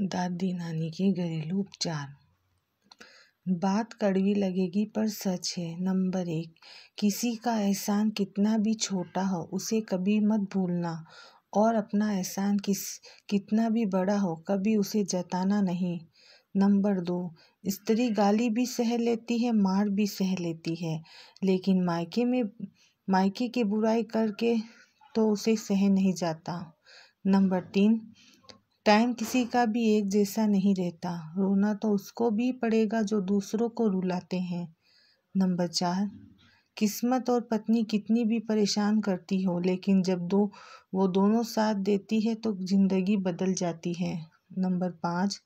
दादी नानी के घरेलू उपचार। बात कड़वी लगेगी पर सच है। नंबर 1, किसी का एहसान कितना भी छोटा हो उसे कभी मत भूलना, और अपना एहसान कितना भी बड़ा हो कभी उसे जताना नहीं। नंबर 2, स्त्री गाली भी सह लेती है, मार भी सह लेती है, लेकिन मायके की बुराई करके तो उसे सह नहीं जाता। नंबर 3, टाइम किसी का भी एक जैसा नहीं रहता, रोना तो उसको भी पड़ेगा जो दूसरों को रुलाते हैं। नंबर 4, किस्मत और पत्नी कितनी भी परेशान करती हो, लेकिन जब वो दोनों साथ देती है तो जिंदगी बदल जाती है। नंबर 5,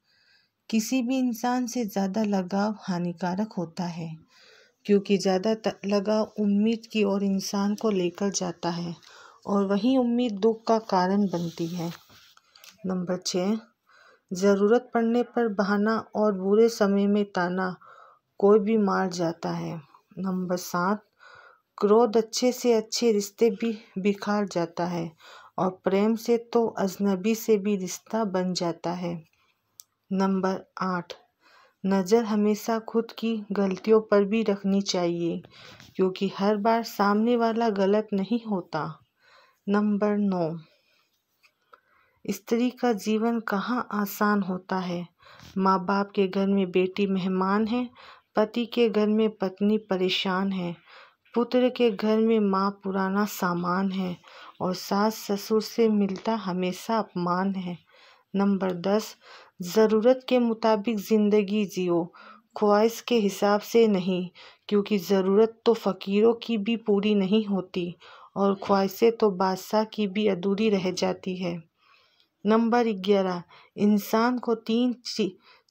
किसी भी इंसान से ज़्यादा लगाव हानिकारक होता है, क्योंकि ज़्यादा लगाव उम्मीद की ओर इंसान को लेकर जाता है, और वही उम्मीद दुख का कारण बनती है। नंबर 6, ज़रूरत पड़ने पर बहाना और बुरे समय में ताना कोई भी मार जाता है। नंबर 7, क्रोध अच्छे से अच्छे रिश्ते भी बिखार जाता है, और प्रेम से तो अजनबी से भी रिश्ता बन जाता है। नंबर 8, नज़र हमेशा खुद की गलतियों पर भी रखनी चाहिए, क्योंकि हर बार सामने वाला गलत नहीं होता। नंबर 9, स्त्री का जीवन कहाँ आसान होता है। माँ बाप के घर में बेटी मेहमान है, पति के घर में पत्नी परेशान है, पुत्र के घर में माँ पुराना सामान है, और सास ससुर से मिलता हमेशा अपमान है। नंबर 10, ज़रूरत के मुताबिक ज़िंदगी जियो, ख्वाहिश के हिसाब से नहीं, क्योंकि ज़रूरत तो फ़कीरों की भी पूरी नहीं होती, और ख्वाहिशें तो बादशाह की भी अधूरी रह जाती है। नंबर 11, इंसान को 3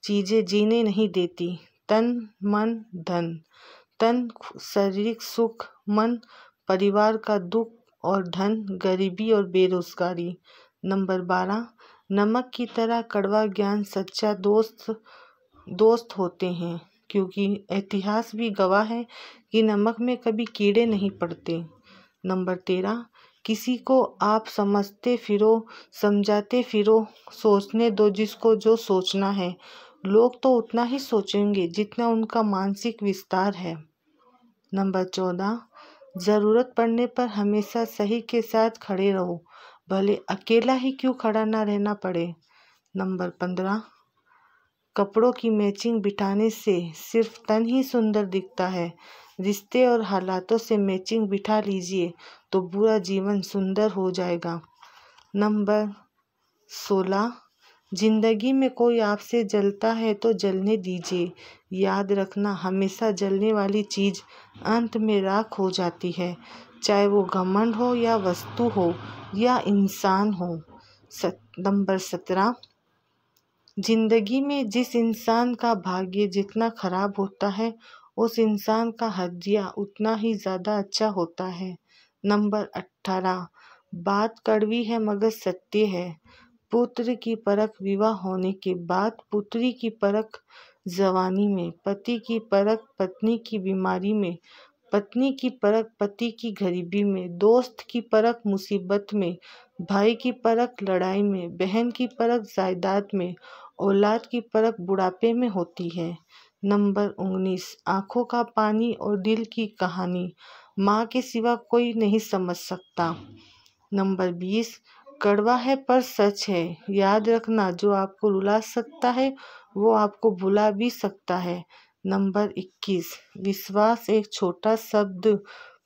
चीज़ें जीने नहीं देती, तन मन धन। तन शारीरिक सुख, मन परिवार का दुख, और धन गरीबी और बेरोजगारी। नंबर 12, नमक की तरह कड़वा ज्ञान सच्चा दोस्त होते हैं, क्योंकि इतिहास भी गवाह है कि नमक में कभी कीड़े नहीं पड़ते। नंबर 13, किसी को आप समझते फिरो, समझाते फिरो, सोचने दो जिसको जो सोचना है। लोग तो उतना ही सोचेंगे जितना उनका मानसिक विस्तार है। नंबर 14, ज़रूरत पड़ने पर हमेशा सही के साथ खड़े रहो, भले अकेला ही क्यों खड़ा ना रहना पड़े। नंबर 15, कपड़ों की मैचिंग बिठाने से सिर्फ तन ही सुंदर दिखता है, रिश्ते और हालातों से मैचिंग बिठा लीजिए तो पूरा जीवन सुंदर हो जाएगा। नंबर 16, जिंदगी में कोई आपसे जलता है तो जलने दीजिए, याद रखना हमेशा जलने वाली चीज़ अंत में राख हो जाती है, चाहे वो घमंड हो या वस्तु हो या इंसान हो। नंबर 17, जिंदगी में जिस इंसान का भाग्य जितना खराब होता है, उस इंसान का हदिया उतना ही ज़्यादा अच्छा होता है। नंबर 18, बात कड़वी है मगर सत्य है। पुत्र की परख विवाह होने के बाद, पुत्री की परख जवानी में, पति की परख पत्नी की बीमारी में, पत्नी की परख पति की गरीबी में, दोस्त की परख मुसीबत में, भाई की परख लड़ाई में, बहन की परख जायदाद में, औलाद की परख बुढ़ापे में होती है। नंबर 19, आँखों का पानी और दिल की कहानी माँ के सिवा कोई नहीं समझ सकता। नंबर 20, कड़वा है पर सच है, याद रखना जो आपको रुला सकता है वो आपको भुला भी सकता है। नंबर 21, विश्वास एक छोटा शब्द,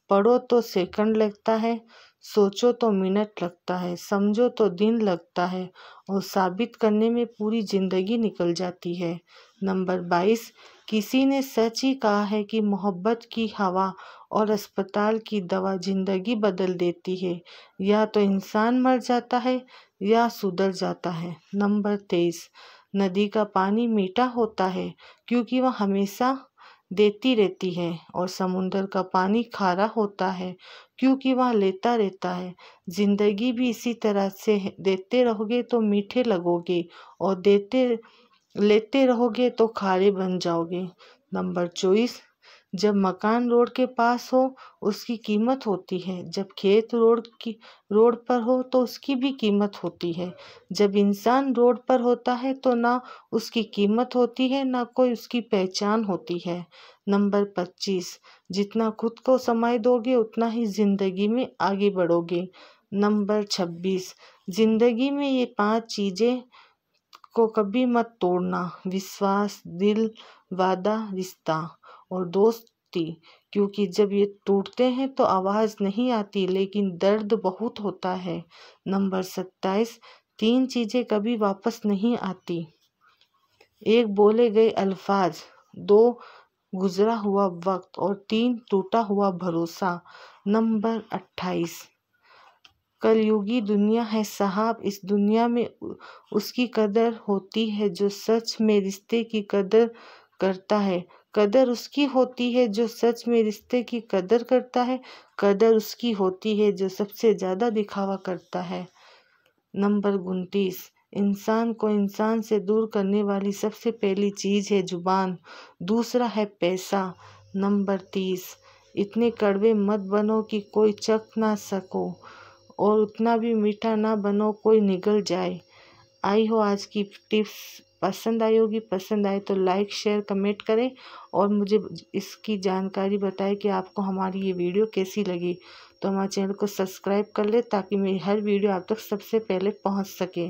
पढ़ो तो सेकंड लगता है, सोचो तो मिनट लगता है, समझो तो दिन लगता है, और साबित करने में पूरी जिंदगी निकल जाती है। नंबर 22, किसी ने सच ही कहा है कि मोहब्बत की हवा और अस्पताल की दवा जिंदगी बदल देती है, या तो इंसान मर जाता है या सुधर जाता है। नंबर 23, नदी का पानी मीठा होता है क्योंकि वह हमेशा देती रहती है, और समुंदर का पानी खारा होता है क्योंकि वह लेता रहता है। जिंदगी भी इसी तरह से है, देते रहोगे तो मीठे लगोगे, और लेते रहोगे तो खारे बन जाओगे। नंबर 24, जब मकान रोड के पास हो उसकी कीमत होती है, जब खेत रोड पर हो तो उसकी भी कीमत होती है। जब इंसान रोड पर होता है तो ना उसकी कीमत होती है ना कोई उसकी पहचान होती है। नंबर 25, जितना खुद को समय दोगे उतना ही जिंदगी में आगे बढ़ोगे। नंबर 26, जिंदगी में ये 5 चीजें को कभी मत तोड़ना: विश्वास, दिल, वादा, रिश्ता और दोस्ती, क्योंकि जब ये टूटते हैं तो आवाज नहीं आती लेकिन दर्द बहुत होता है। नंबर 27, 3 चीजें कभी वापस नहीं आती: 1 बोले गए अल्फाज, 2 गुजरा हुआ वक्त और 3 टूटा हुआ भरोसा। नंबर 28, कलयुगी दुनिया है साहब, इस दुनिया में उसकी कदर होती है जो सच में रिश्ते की कदर करता है। कदर उसकी होती है जो सच में रिश्ते की कदर करता है। कदर उसकी होती है जो सबसे ज्यादा दिखावा करता है। नंबर 29, इंसान को इंसान से दूर करने वाली सबसे पहली चीज है जुबान, दूसरा है पैसा। नंबर 30, इतने कड़वे मत बनो कि कोई चख ना सको और उतना भी मीठा ना बनो कोई निगल जाए। आई हो आज की टिप्स पसंद आई होगी। पसंद आए तो लाइक शेयर कमेंट करें और मुझे इसकी जानकारी बताएं कि आपको हमारी ये वीडियो कैसी लगी। तो हमारे चैनल को सब्सक्राइब कर ले ताकि मेरी हर वीडियो आप तक सबसे पहले पहुंच सके।